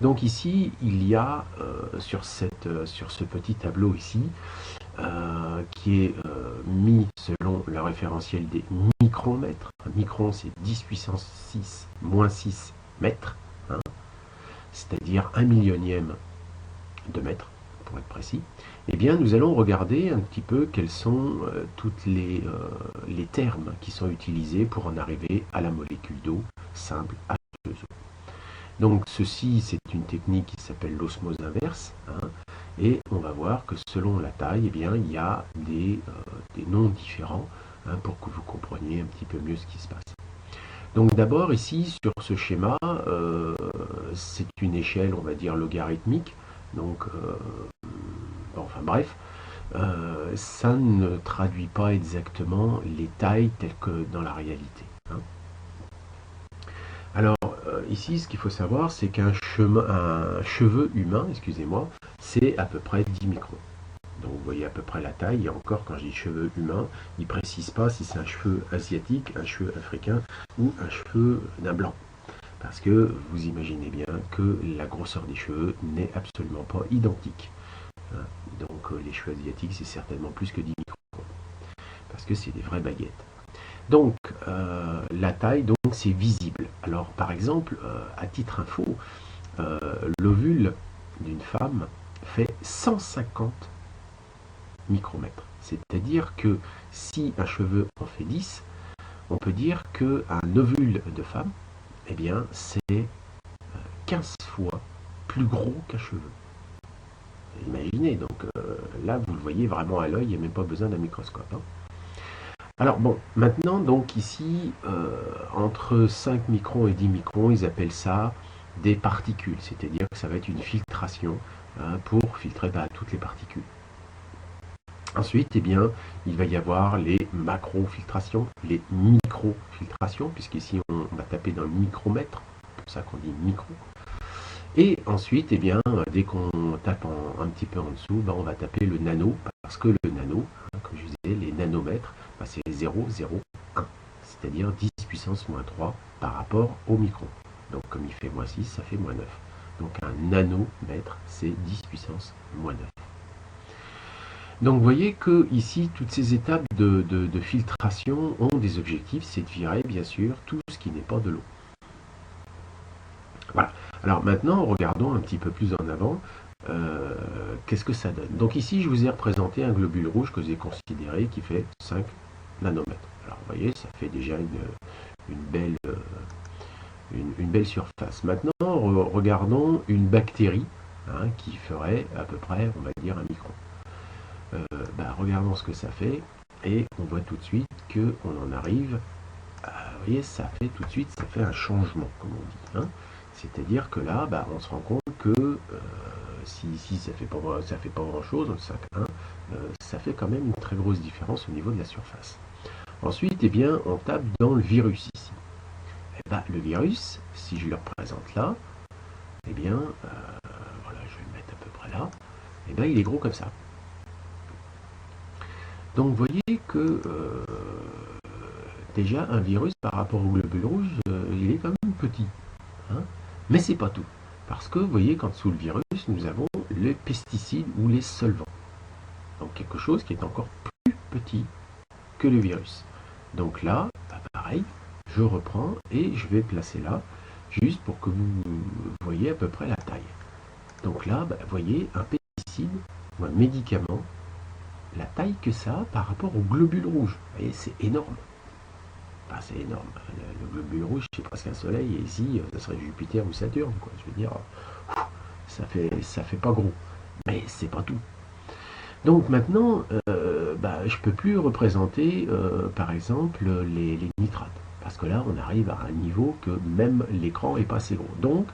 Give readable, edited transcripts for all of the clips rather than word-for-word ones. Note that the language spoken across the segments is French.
Donc ici, il y a sur ce petit tableau ici, qui est mis selon le référentiel des micromètres. Un micron, c'est 10 puissance 6 moins 6 mètres, hein, c'est-à-dire un millionième de mètre, pour être précis. Eh bien, nous allons regarder un petit peu quels sont toutes les termes qui sont utilisés pour en arriver à la molécule d'eau simple H2O. Donc ceci, c'est une technique qui s'appelle l'osmose inverse, hein, et on va voir que selon la taille, eh bien, il y a des noms différents, hein, pour que vous compreniez un petit peu mieux ce qui se passe. Donc d'abord ici sur ce schéma, c'est une échelle, on va dire logarithmique, donc enfin bref, ça ne traduit pas exactement les tailles telles que dans la réalité, hein. Alors ici, ce qu'il faut savoir, c'est qu'un cheveu humain, excusez-moi, c'est à peu près 10 microns. Donc vous voyez à peu près la taille, et encore quand je dis cheveu humain, il ne précise pas si c'est un cheveu asiatique, un cheveu africain ou un cheveu d'un blanc. Parce que vous imaginez bien que la grosseur des cheveux n'est absolument pas identique, hein. Donc les cheveux asiatiques, c'est certainement plus que 10 microns, parce que c'est des vraies baguettes. Donc, la taille, donc, c'est visible. Alors, par exemple, à titre info, l'ovule d'une femme fait 150 micromètres. C'est-à-dire que si un cheveu en fait 10, on peut dire qu'un ovule de femme, eh bien, c'est 15 fois plus gros qu'un cheveu. Imaginez, donc là, vous le voyez vraiment à l'œil, il n'y a même pas besoin d'un microscope, hein. Alors bon, maintenant, donc ici, entre 5 microns et 10 microns, ils appellent ça des particules, c'est-à-dire que ça va être une filtration, hein, pour filtrer toutes les particules. Ensuite, eh bien, il va y avoir les macro-filtrations, les micro-filtrations, puisqu'ici on va taper dans le micromètre, c'est pour ça qu'on dit micro. Et ensuite, eh bien, dès qu'on tape un petit peu en dessous, ben, on va taper le nano, parce que le nano, hein, comme je vous disais, les nanomètres, ben, c'est 0, 0, 1, c'est-à-dire 10 puissance moins 3 par rapport au micron. Donc comme il fait moins 6, ça fait moins 9. Donc un nanomètre, c'est 10 puissance moins 9. Donc vous voyez que ici, toutes ces étapes de filtration ont des objectifs, c'est de virer bien sûr tout ce qui n'est pas de l'eau. Voilà. Alors maintenant, regardons un petit peu plus en avant. Qu'est-ce que ça donne? Donc ici, je vous ai représenté un globule rouge que j'ai considéré qui fait 5 nanomètres. Alors vous voyez, ça fait déjà une belle, une belle surface. Maintenant, regardons une bactérie, hein, qui ferait à peu près, on va dire, un micron. Regardons ce que ça fait, et on voit tout de suite qu'on en arrive. Vous voyez, ça fait tout de suite, ça fait un changement, comme on dit, hein. C'est-à-dire que là, on se rend compte que si ici ça fait pas grand-chose, ça fait quand même une très grosse différence au niveau de la surface. Ensuite, eh bien, on tape dans le virus ici. Le virus, si je le représente là, eh bien, voilà, je vais le mettre à peu près là, il est gros comme ça. Donc vous voyez que déjà un virus par rapport au globule rouge, il est quand même petit, hein. Mais c'est pas tout. Parce que vous voyez qu'en dessous le virus, nous avons les pesticides ou les solvants. Donc quelque chose qui est encore plus petit que le virus. Donc là, pareil, je reprends et je vais placer là, juste pour que vous voyez à peu près la taille. Donc là, vous voyez, un pesticide ou un médicament, la taille que ça a par rapport au globule rouge. Vous voyez, c'est énorme. C'est énorme. Le globule rouge, c'est presque un soleil, et ici, ça serait Jupiter ou Saturne, quoi. Je veux dire, ça fait pas gros. Mais c'est pas tout. Donc maintenant, je peux plus représenter, par exemple, les nitrates. Parce que là, on arrive à un niveau que même l'écran est pas assez gros. Donc,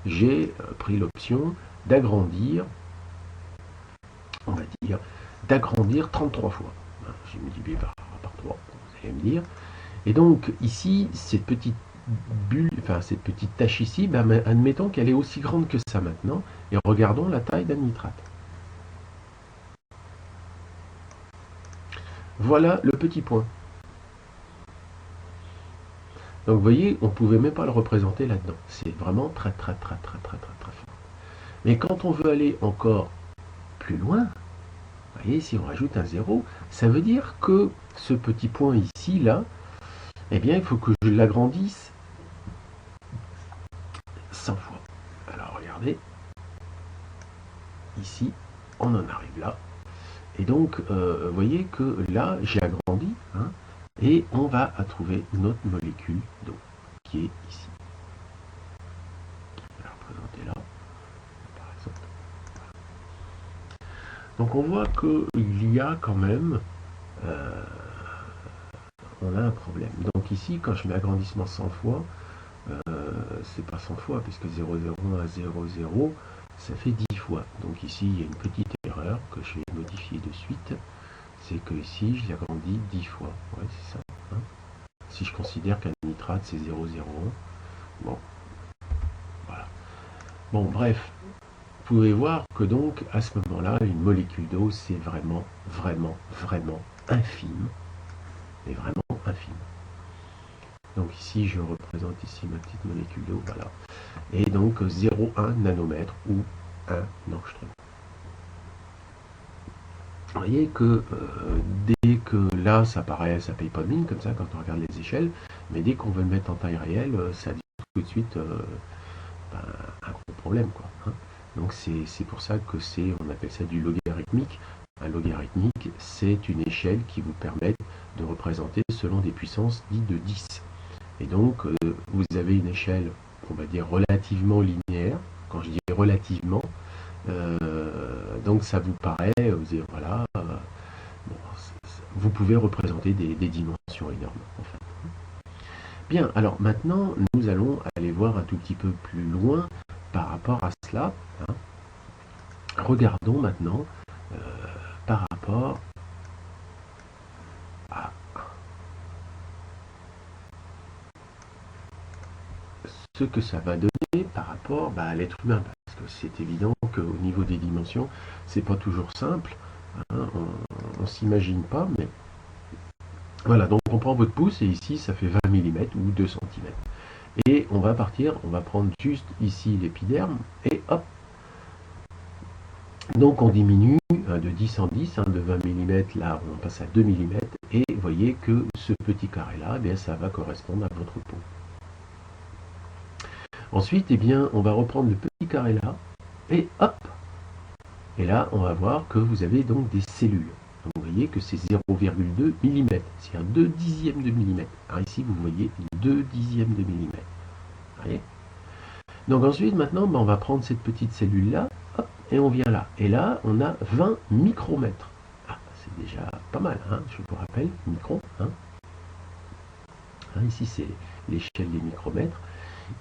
j'ai pris l'option d'agrandir, on va dire, d'agrandir 33 fois. J'ai multiplié par 3, vous allez me dire. Et donc, ici, cette petite bulle, enfin cette petite tache ici, admettons qu'elle est aussi grande que ça maintenant, et regardons la taille d'un nitrate. Voilà le petit point. Donc vous voyez, on ne pouvait même pas le représenter là-dedans. C'est vraiment très très très très très très très fort. Mais quand on veut aller encore plus loin, vous voyez, si on rajoute un 0, ça veut dire que ce petit point ici, là, eh bien, il faut que je l'agrandisse 100 fois. Alors regardez, ici, on en arrive là. Et donc, vous voyez que là, j'ai agrandi, hein, et on va trouver notre molécule d'eau, qui est ici. Je vais la représenter là, par exemple. Donc on voit qu'il y a quand même, on a un problème. Donc ici, quand je mets agrandissement 100 fois, c'est pas 100 fois, puisque 0, 0, 1, 0, 0, ça fait 10 fois. Donc ici, il y a une petite erreur que je vais modifier de suite. C'est que ici, je l'agrandis 10 fois. Ouais, c'est ça. Hein. Si je considère qu'un nitrate, c'est 0, 0, 1. Bon, voilà. Bon, bref. Vous pouvez voir que donc, à ce moment-là, une molécule d'eau, c'est vraiment, vraiment, vraiment infime. Mais vraiment infime. Donc ici, je représente ici ma petite molécule d'eau, voilà. Et donc 0,1 nanomètre ou 1 angstrom. Vous voyez que dès que là, ça paye pas de mine, comme ça, quand on regarde les échelles, mais dès qu'on veut le mettre en taille réelle, ça dit tout de suite un gros problème, quoi. Hein. Donc c'est pour ça que on appelle ça du logarithmique. Un logarithmique, c'est une échelle qui vous permet de représenter selon des puissances dites de 10. Et donc, vous avez une échelle, on va dire, relativement linéaire. Quand je dis relativement, donc ça vous paraît, vous dites, voilà, bon, vous pouvez représenter des dimensions énormes, en fait. Bien, alors maintenant, nous allons aller voir un tout petit peu plus loin par rapport à cela. Hein. Regardons maintenant par rapport à ce que ça va donner par rapport à l'être humain. Parce que c'est évident qu'au niveau des dimensions, c'est pas toujours simple. Hein, on ne s'imagine pas, mais voilà, donc on prend votre pouce et ici ça fait 20 mm ou 2 cm. Et on va partir, on va prendre juste ici l'épiderme et hop. Donc on diminue de 10 en 10, hein, de 20 mm, là on passe à 2 mm et vous voyez que ce petit carré là, eh bien, ça va correspondre à votre peau. Ensuite, eh bien, on va reprendre le petit carré là et hop. Et là, on va voir que vous avez donc des cellules. Donc, vous voyez que c'est 0,2 mm, c'est un 2 dixièmes de millimètre. Alors ici, vous voyez 2 dixièmes de millimètre. Voyez. Donc ensuite, maintenant, on va prendre cette petite cellule-là, et on vient là. Et là, on a 20 micromètres. Ah, c'est déjà pas mal, hein, je vous rappelle, micro. Hein. Hein, ici, c'est l'échelle des micromètres.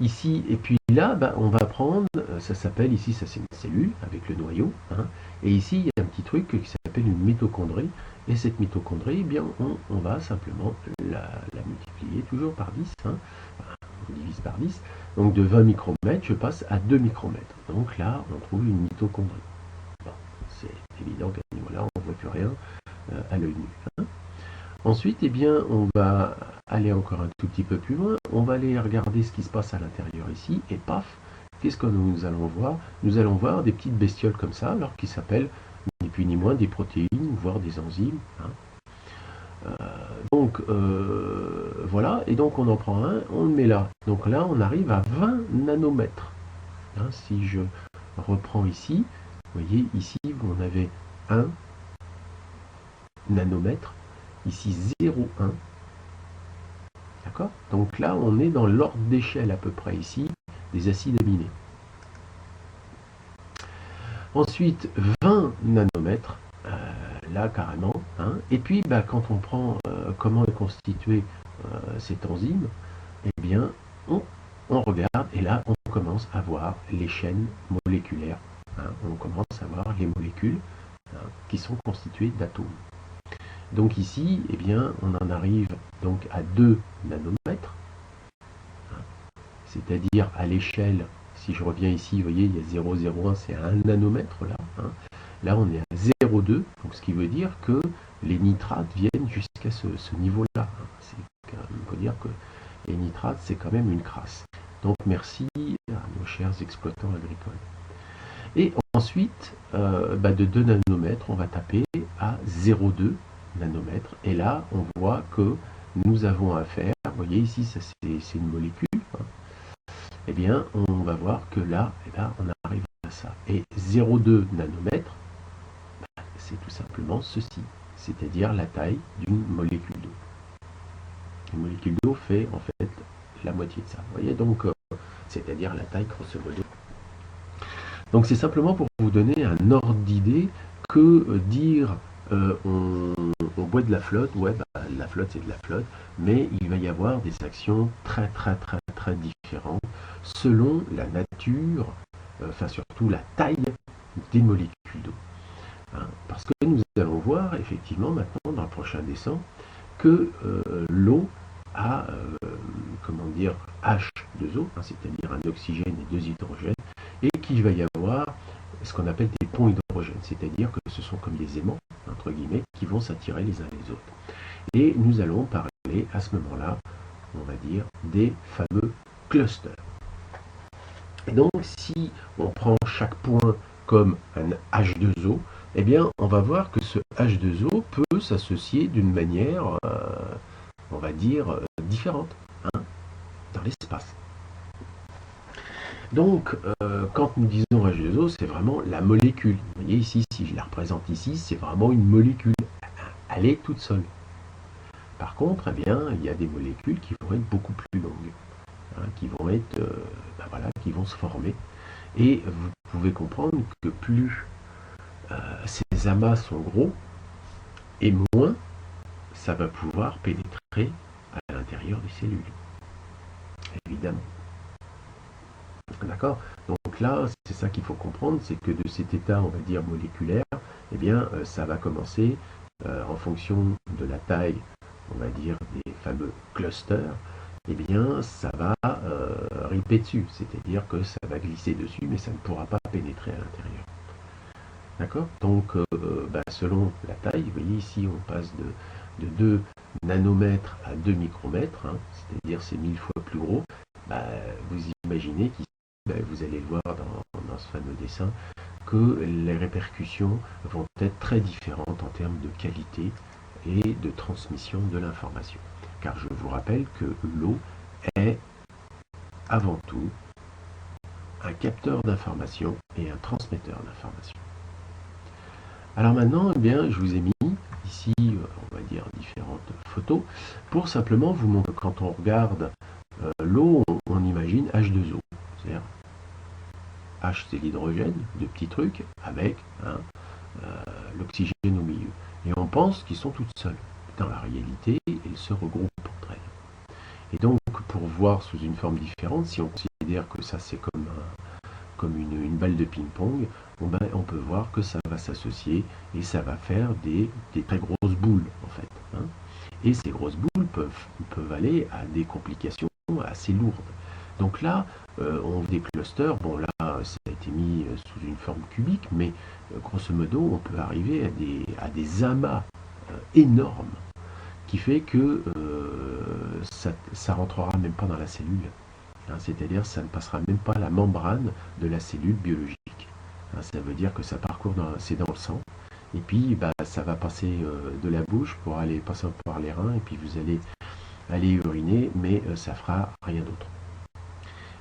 Ici, et puis là, on va prendre, ça s'appelle, ici, ça c'est une cellule avec le noyau, hein, et ici, il y a un petit truc qui s'appelle une mitochondrie, et cette mitochondrie, eh bien, on va simplement la multiplier toujours par 10, hein, on divise par 10, donc de 20 micromètres, je passe à 2 micromètres, donc là, on trouve une mitochondrie. Bon, c'est évident qu'à ce niveau-là, on ne voit plus rien à l'œil nu. Hein. Ensuite, eh bien, on va aller encore un tout petit peu plus loin. On va aller regarder ce qui se passe à l'intérieur ici. Et paf, qu'est-ce que nous allons voir? Nous allons voir des petites bestioles comme ça, alors qui s'appellent ni plus ni moins des protéines, voire des enzymes. Hein. Voilà. Et donc, on en prend un, on le met là. Donc là, on arrive à 20 nanomètres. Hein, si je reprends ici, vous voyez, ici, on avait 1 nanomètre. Ici 0,1. D'accord? Donc là, on est dans l'ordre d'échelle à peu près ici des acides aminés. Ensuite, 20 nanomètres, là carrément. Hein. Et puis, quand on prend comment est constituée cette enzyme, eh bien, on regarde et là, on commence à voir les chaînes moléculaires. Hein. On commence à voir les molécules qui sont constituées d'atomes. Donc ici, eh bien, on en arrive donc à 2 nanomètres, c'est-à-dire à l'échelle, si je reviens ici, vous voyez, il y a 0,01, c'est à 1 nanomètre là. Hein. Là, on est à 0,2, donc ce qui veut dire que les nitrates viennent jusqu'à ce niveau-là. Hein. Il faut dire que et nitrate, c'est quand même une crasse. Donc merci à nos chers exploitants agricoles. Et ensuite, de 2 nanomètres, on va taper à 0,2 nanomètres. Et là, on voit que nous avons affaire, vous voyez ici, ça c'est une molécule. Eh bien, on va voir que là, on arrive à ça. Et 0,2 nanomètres, c'est tout simplement ceci, c'est-à-dire la taille d'une molécule d'eau. Une molécule d'eau fait en fait la moitié de ça. Vous voyez donc, c'est-à-dire la taille grosso modo. Donc c'est simplement pour vous donner un ordre d'idée que dire on boit de la flotte, ouais, la flotte c'est de la flotte, mais il va y avoir des actions très différentes selon la nature, enfin surtout la taille des molécules d'eau. Hein, parce que nous allons voir effectivement maintenant dans le prochain dessin que l'eau a, comment dire, H2O, hein, c'est-à-dire un oxygène et 2 hydrogènes, et qu'il va y avoir ce qu'on appelle des ponts hydrogènes, c'est-à-dire que ce sont comme des aimants, entre guillemets, qui vont s'attirer les uns les autres. Et nous allons parler à ce moment-là, on va dire, des fameux clusters. Et donc, si on prend chaque point comme un H2O, eh bien, on va voir que ce H2O peut s'associer d'une manière, on va dire, différente, hein, dans l'espace. Donc, quand nous disons H2O, c'est vraiment la molécule. Vous voyez ici, si je la représente ici, c'est vraiment une molécule. Elle est toute seule. Par contre, eh bien, il y a des molécules qui vont être beaucoup plus longues, hein, qui vont être, qui vont se former. Et vous pouvez comprendre que plus ces amas sont gros, et moins ça va pouvoir pénétrer à l'intérieur des cellules. Évidemment. D'accord? Donc là, c'est ça qu'il faut comprendre, c'est que de cet état, on va dire, moléculaire, eh bien, ça va commencer en fonction de la taille, on va dire, des fameux clusters, eh bien, ça va riper dessus, c'est-à-dire que ça va glisser dessus, mais ça ne pourra pas pénétrer à l'intérieur. D'accord? Donc, selon la taille, vous voyez ici, on passe de 2 nanomètres à 2 micromètres, hein, c'est-à-dire c'est 1000 fois plus gros. Vous imaginez qu'ici, vous allez le voir dans ce fameux dessin, que les répercussions vont être très différentes en termes de qualité et de transmission de l'information. Car je vous rappelle que l'eau est avant tout un capteur d'information et un transmetteur d'information. Alors maintenant, eh bien, je vous ai mis ici, on va dire, différentes photos, pour simplement vous montrer, quand on regarde l'eau, on imagine H2O, c'est-à-dire H c'est l'hydrogène, de petits trucs, avec l'oxygène au milieu. Et on pense qu'ils sont toutes seules. Dans la réalité, elles se regroupent entre elles. Et donc, pour voir sous une forme différente, si on considère que ça c'est comme une balle de ping-pong, on peut voir que ça va s'associer et ça va faire des très grosses boules en fait. Hein. Et ces grosses boules peuvent aller à des complications assez lourdes. Donc là, on des clusters, bon là ça a été mis sous une forme cubique, mais grosso modo on peut arriver à des amas énormes, qui fait que ça rentrera même pas dans la cellule. Hein, c'est-à-dire ça ne passera même pas la membrane de la cellule biologique. Hein, ça veut dire que ça parcourt, c'est dans le sang, et puis ça va passer de la bouche pour aller passer par les reins, et puis vous allez aller uriner, mais ça fera rien d'autre.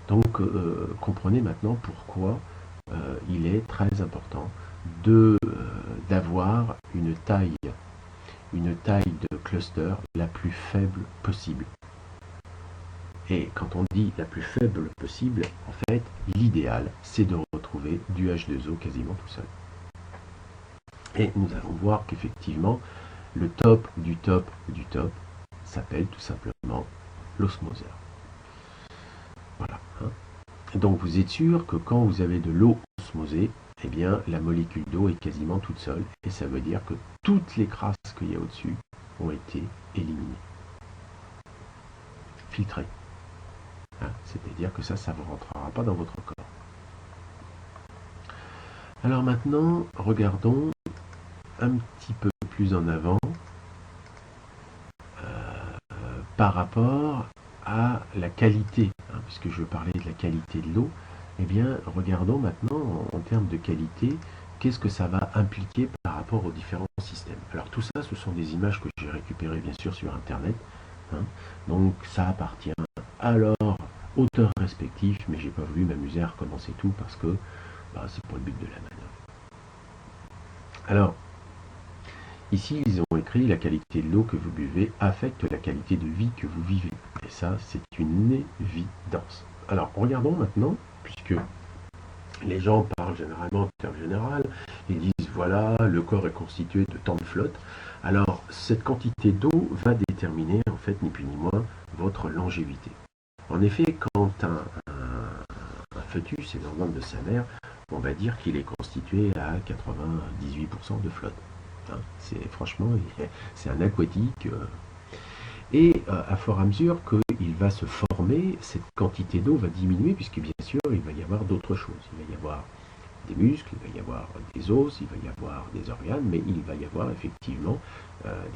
Donc comprenez maintenant pourquoi il est très important d'avoir une taille de cluster la plus faible possible. Et quand on dit la plus faible possible, en fait, l'idéal, c'est de retrouver du H2O quasiment tout seul. Et nous allons voir qu'effectivement, le top du top du top s'appelle tout simplement l'osmoseur. Voilà. Hein. Donc vous êtes sûr que quand vous avez de l'eau osmosée, eh bien la molécule d'eau est quasiment toute seule, et ça veut dire que toutes les crasses qu'il y a au-dessus ont été éliminées, filtrées. Hein, c'est-à-dire que ça ne rentrera pas dans votre corps. Alors maintenant, regardons un petit peu plus en avant par rapport à la qualité, hein, puisque je parlais de la qualité de l'eau, eh bien, regardons maintenant en termes de qualité, qu'est-ce que ça va impliquer par rapport aux différents systèmes. Alors tout ça, ce sont des images que j'ai récupérées bien sûr sur Internet, hein. Donc ça appartient à leur auteur respectif, mais j'ai pas voulu m'amuser à recommencer tout parce que c'est pas le but de la manœuvre. Alors, ici, ils ont écrit la qualité de l'eau que vous buvez affecte la qualité de vie que vous vivez. Et ça, c'est une évidence. Alors, regardons maintenant, puisque les gens parlent généralement en termes généraux, ils disent voilà, le corps est constitué de tant de flotte. Alors, cette quantité d'eau va déterminer, en fait, ni plus ni moins, votre longévité. En effet, quand un fœtus est dans le ventre de sa mère, on va dire qu'il est constitué à 98% de flotte. Hein, franchement, c'est un aquatique. Et à fur et à mesure qu'il va se former, cette quantité d'eau va diminuer, puisque bien sûr, il va y avoir d'autres choses. Il va y avoir des muscles, il va y avoir des os, il va y avoir des organes, mais il va y avoir effectivement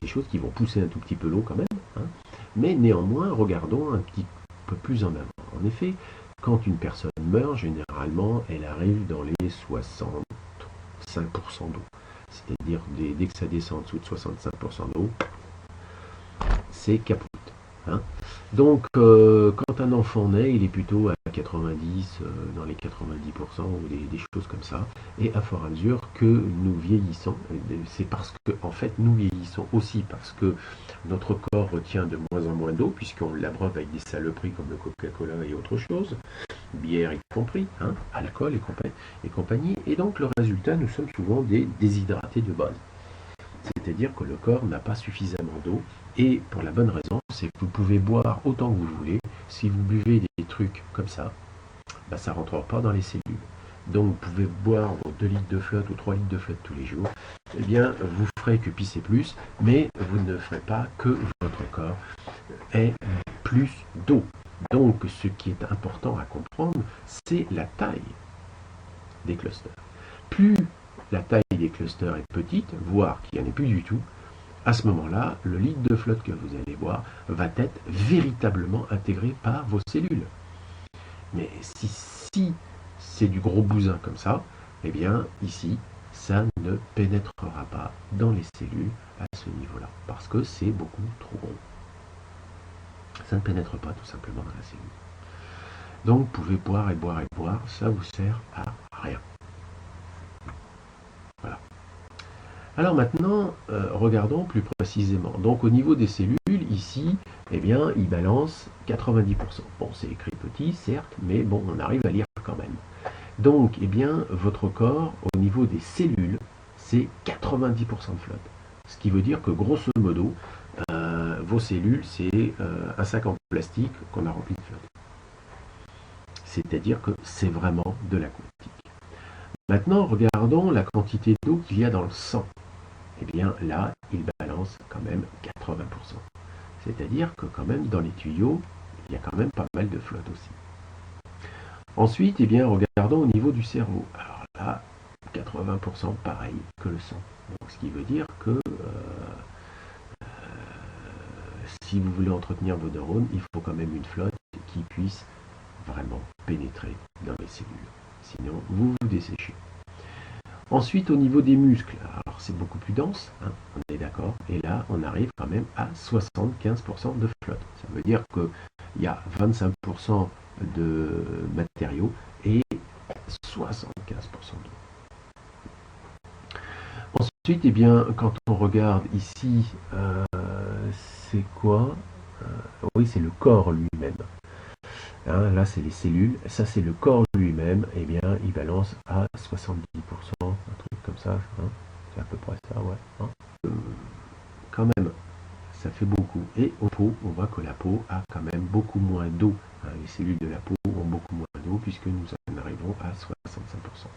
des choses qui vont pousser un tout petit peu l'eau quand même. Hein. Mais néanmoins, regardons un petit peu plus en avant. En effet, quand une personne meurt, généralement, elle arrive dans les 65% d'eau. C'est-à-dire, dès que ça descend en dessous de 65% d'eau, c'est capote. Hein. Donc, quand un enfant naît, il est plutôt à 90, dans les 90%, ou des choses comme ça. Et à fur et à mesure que nous vieillissons, c'est parce que, en fait, nous vieillissons aussi parce que notre corps retient de moins en moins d'eau, puisqu'on l'abreuve avec des saloperies comme le Coca-Cola et autre chose, bière y compris, hein, alcool et compagnie. Et donc, le résultat, nous sommes souvent des déshydratés de base. C'est-à-dire que le corps n'a pas suffisamment d'eau, et pour la bonne raison, c'est que vous pouvez boire autant que vous voulez. Si vous buvez des trucs comme ça, ça ne rentre pas dans les cellules. Donc vous pouvez boire vos 2 litres de flotte ou 3 litres de flotte tous les jours, eh bien vous ferez que pisser plus, mais vous ne ferez pas que votre corps ait plus d'eau. Donc ce qui est important à comprendre, c'est la taille des clusters. Plus la taille des clusters est petite, voire qu'il n'y en ait plus du tout, à ce moment-là, le litre de flotte que vous allez boire va être véritablement intégré par vos cellules. Mais si c'est du gros bousin comme ça, eh bien ici, ça ne pénétrera pas dans les cellules à ce niveau-là, parce que c'est beaucoup trop gros. Ça ne pénètre pas tout simplement dans la cellule. Donc vous pouvez boire et boire et boire, ça vous sert à rien. Voilà. Alors maintenant, regardons plus précisément. Donc au niveau des cellules, ici, eh bien, il balance 90%. Bon, c'est écrit petit, certes, mais bon, on arrive à lire quand même. Donc, eh bien, votre corps, au niveau des cellules, c'est 90% de flotte. Ce qui veut dire que, grosso modo, vos cellules, c'est un sac en plastique qu'on a rempli de flotte. C'est-à-dire que c'est vraiment de l'aquatique. Maintenant, regardons la quantité d'eau qu'il y a dans le sang. Eh bien, là, il balance quand même 80%. C'est-à-dire que quand même, dans les tuyaux, il y a quand même pas mal de flotte aussi. Ensuite, eh bien, regardons au niveau du cerveau. Alors là, 80% pareil que le sang. Donc, ce qui veut dire que si vous voulez entretenir vos neurones, il faut quand même une flotte qui puisse vraiment pénétrer dans les cellules. Sinon, vous vous desséchez. Ensuite, au niveau des muscles, alors c'est beaucoup plus dense, hein, on est d'accord, et là, on arrive quand même à 75% de flotte. Ça veut dire qu'il y a 25% de matériaux et 75% d'eau. Ensuite, eh bien, quand on regarde ici, c'est quoi oui, c'est le corps lui-même. Hein, là, c'est les cellules. Ça, c'est le corps lui-même. Eh bien, il balance à 70%, un truc comme ça. Hein. C'est à peu près ça, ouais. Hein. Quand même, ça fait beaucoup. Et en peau, on voit que la peau a quand même beaucoup moins d'eau. Hein. Les cellules de la peau ont beaucoup moins d'eau puisque nous en arrivons à 65%.